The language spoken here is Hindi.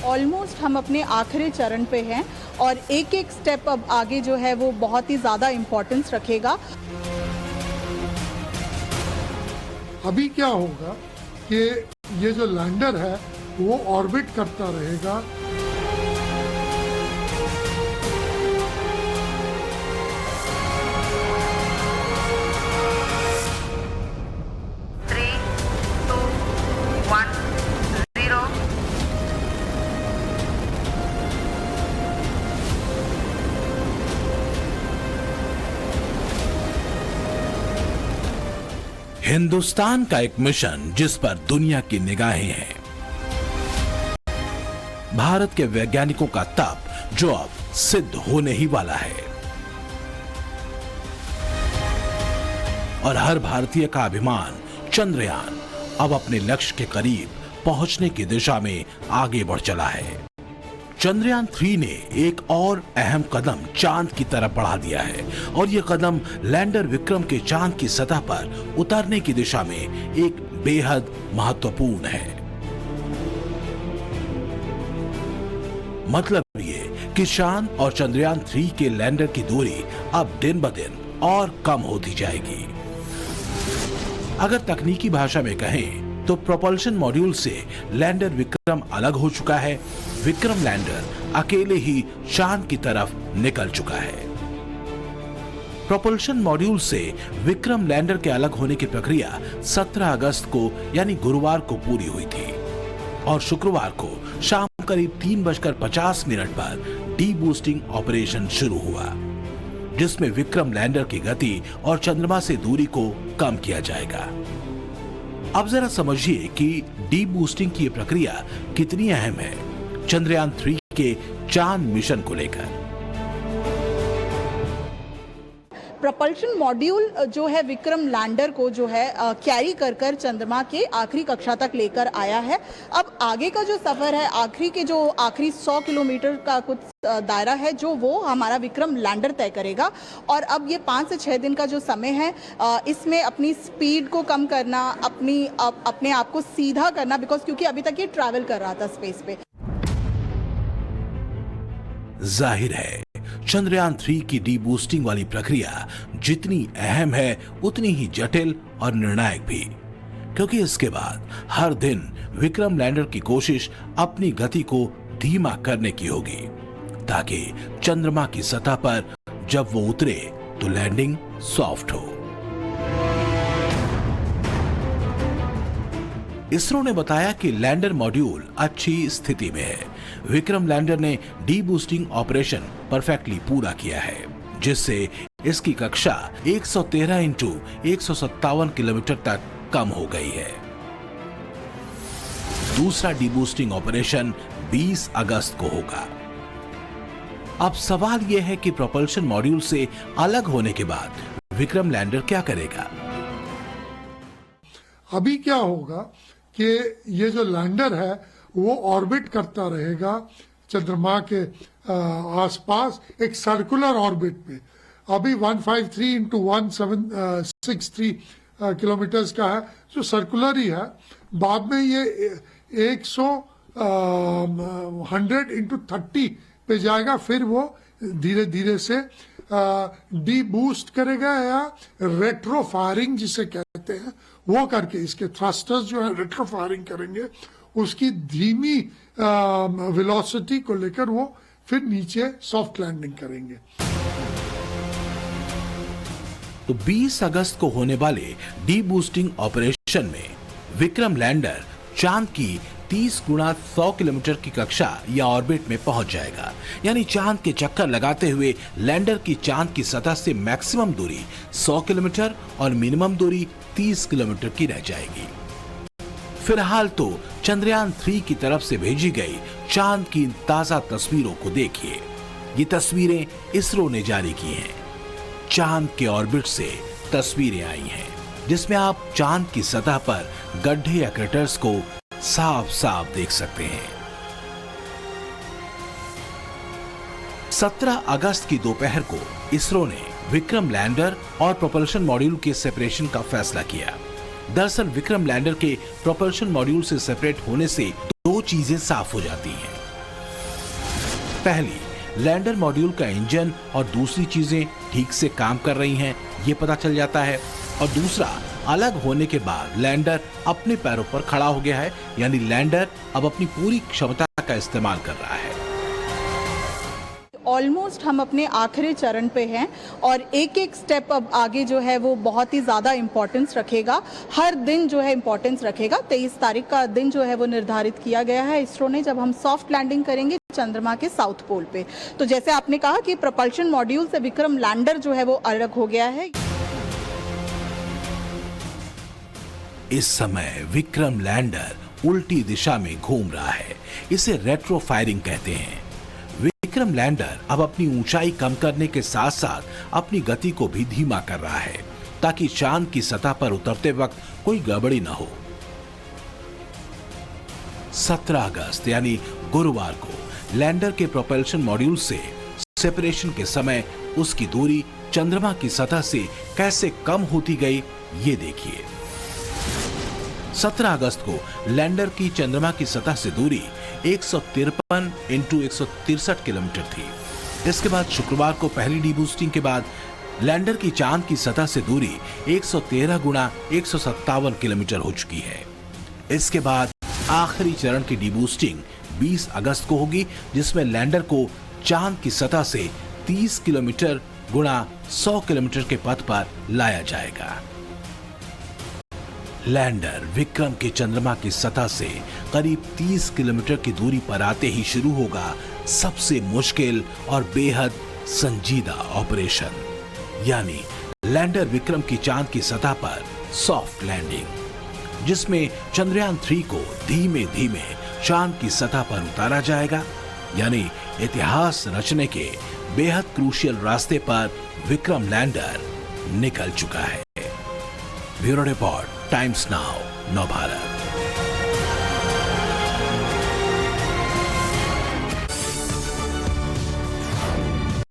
ऑलमोस्ट हम अपने आखिरी चरण पे हैं और एक एक स्टेप अब आगे जो है वो बहुत ही ज़्यादा इम्पोर्टेंस रखेगा। अभी क्या होगा कि ये जो लैंडर है वो ऑर्बिट करता रहेगा। हिंदुस्तान का एक मिशन जिस पर दुनिया की निगाहें हैं, भारत के वैज्ञानिकों का तप जो अब सिद्ध होने ही वाला है और हर भारतीय का अभिमान चंद्रयान अब अपने लक्ष्य के करीब पहुंचने की दिशा में आगे बढ़ चला है। चंद्रयान 3 ने एक और अहम कदम चांद की तरफ बढ़ा दिया है और यह कदम लैंडर विक्रम के चांद की सतह पर उतरने की दिशा में एक बेहद महत्वपूर्ण है। मतलब ये कि चांद और चंद्रयान 3 के लैंडर की दूरी अब दिन ब दिन और कम होती जाएगी। अगर तकनीकी भाषा में कहें तो प्रोपल्शन मॉड्यूल से लैंडर विक्रम अलग हो चुका है। विक्रम लैंडर अकेले ही चांद की तरफ निकल चुका है। प्रोपल्शन मॉड्यूल से विक्रम लैंडर के अलग होने की प्रक्रिया 17 अगस्त को यानी गुरुवार को पूरी हुई थी और शुक्रवार को शाम करीब 3:50 पर डी बूस्टिंग ऑपरेशन शुरू हुआ, जिसमें विक्रम लैंडर की गति और चंद्रमा से दूरी को कम किया जाएगा। अब जरा समझिए कि डी बूस्टिंग की यह प्रक्रिया कितनी अहम है चंद्रयान 3 के चांद मिशन को लेकर। प्रोपल्शन मॉड्यूल जो है विक्रम लैंडर को जो है कैरी कर चंद्रमा के आखिरी कक्षा तक लेकर आया है। अब आगे का जो सफर है, आखिरी 100 किलोमीटर का कुछ दायरा है जो वो हमारा विक्रम लैंडर तय करेगा। और अब ये 5 से 6 दिन का जो समय है, इसमें अपनी स्पीड को कम करना, अपने आप को सीधा करना, क्योंकि अभी तक ये ट्रैवल कर रहा था स्पेस पे। जाहिर है चंद्रयान 3 की डी बूस्टिंग वाली प्रक्रिया जितनी अहम है उतनी ही जटिल और निर्णायक भी, क्योंकि इसके बाद हर दिन विक्रम लैंडर की कोशिश अपनी गति को धीमा करने की होगी ताकि चंद्रमा की सतह पर जब वो उतरे तो लैंडिंग सॉफ्ट हो। इसरो ने बताया कि लैंडर मॉड्यूल अच्छी स्थिति में है। विक्रम लैंडर ने डी बूस्टिंग ऑपरेशन परफेक्टली पूरा किया है, जिससे इसकी कक्षा 113 इंटू 157 किलोमीटर तक कम हो गई है। दूसरा डी बूस्टिंग ऑपरेशन 20 अगस्त को होगा। अब सवाल यह है कि प्रोपल्शन मॉड्यूल से अलग होने के बाद विक्रम लैंडर क्या करेगा। अभी क्या होगा कि ये जो लैंडर है वो ऑर्बिट करता रहेगा चंद्रमा के आसपास एक सर्कुलर ऑर्बिट पे। अभी 153 इंटू 1763 किलोमीटर्स का है जो सर्कुलर ही है। बाद में ये 100 इंटू 30 पे जाएगा, फिर वो धीरे धीरे से डी बूस्ट करेगा या रेट्रो फायरिंग जिसे कहते हैं वो करके इसके थ्रस्टर्स जो है रेट्रो फायरिंग करेंगे, उसकी धीमी वेलोसिटी को लेकर वो फिर नीचे सॉफ्ट लैंडिंग करेंगे। तो 20 अगस्त को होने वाले डी बूस्टिंग ऑपरेशन में विक्रम लैंडर चांद की 30 गुणा 100 किलोमीटर की कक्षा या ऑर्बिट में पहुंच जाएगा, यानी चांद के चक्कर लगाते हुए लैंडर की चांद की सतह से मैक्सिमम दूरी 100 किलोमीटर और मिनिमम दूरी 30 किलोमीटर की रह जाएगी। फिलहाल तो चंद्रयान 3 की तरफ से भेजी गई चांद की ताजा तस्वीरों को देखिए। ये तस्वीरें इसरो ने जारी की हैं। चांद के ऑर्बिट से तस्वीरें आई हैं, जिसमें आप चांद की सतह पर गड्ढे या क्रेटर्स को साफ साफ देख सकते हैं। 17 अगस्त की दोपहर को इसरो ने विक्रम लैंडर और प्रोपल्शन मॉड्यूल के सेपरेशन का फैसला किया। दरअसल विक्रम लैंडर के प्रोपल्शन मॉड्यूल से सेपरेट होने से दो चीजें साफ हो जाती हैं। पहली, लैंडर मॉड्यूल का इंजन और दूसरी चीजें ठीक से काम कर रही हैं, ये पता चल जाता है। और दूसरा, अलग होने के बाद लैंडर अपने पैरों पर खड़ा हो गया है, यानी लैंडर अब अपनी पूरी क्षमता का इस्तेमाल कर रहा है। ऑलमोस्ट हम अपने आखिरी चरण पे हैं और एक एक स्टेप अब आगे जो है वो बहुत ही ज़्यादा इम्पोर्टेंस रखेगा। हर दिन जो है इम्पोर्टेंस रखेगा। 23 तारीख का दिन जो है वो निर्धारित किया गया है इसरो ने, जब हम सॉफ्ट लैंडिंग करेंगे चंद्रमा के साउथ पोल पे। तो जैसे आपने कहा कि प्रपल्शन मॉड्यूल से विक्रम लैंडर जो है वो अलग हो गया है। इस समय विक्रम लैंडर उल्टी दिशा में घूम रहा है। इसे रेट्रो फायरिंग कहते हैं। विक्रम लैंडर अब अपनी ऊंचाई कम करने के साथ साथ अपनी गति को भी धीमा कर रहा है, ताकि चांद की सतह पर उतरते वक्त कोई गड़बड़ी न हो। 17 अगस्त यानी गुरुवार को लैंडर के प्रोपल्शन मॉड्यूल से सेपरेशन के समय उसकी दूरी चंद्रमा की सतह से कैसे कम होती गई, ये देखिए। 17 अगस्त को लैंडर की चंद्रमा की सतह से दूरी 153 × 163 किलोमीटर थी। इसके बाद शुक्रवार को पहली डीबूस्टिंग के बाद लैंडर की चांद की सतह से दूरी 113 × 157 किलोमीटर हो चुकी है। इसके बाद आखिरी चरण की डीबूस्टिंग 20 अगस्त को होगी, जिसमें लैंडर को चांद की सतह से 30 किलोमीटर × 100 किलोमीटर के पथ पर लाया जाएगा। लैंडर विक्रम के चंद्रमा की सतह से करीब 30 किलोमीटर की दूरी पर आते ही शुरू होगा सबसे मुश्किल और बेहद संजीदा ऑपरेशन, यानी लैंडर विक्रम की चांद की सतह पर सॉफ्ट लैंडिंग, जिसमें चंद्रयान 3 को धीमे धीमे चांद की सतह पर उतारा जाएगा। यानी इतिहास रचने के बेहद क्रूशियल रास्ते पर विक्रम लैंडर निकल चुका है। ब्यूरो रिपोर्ट, टाइम्स नाउ, नव भारत।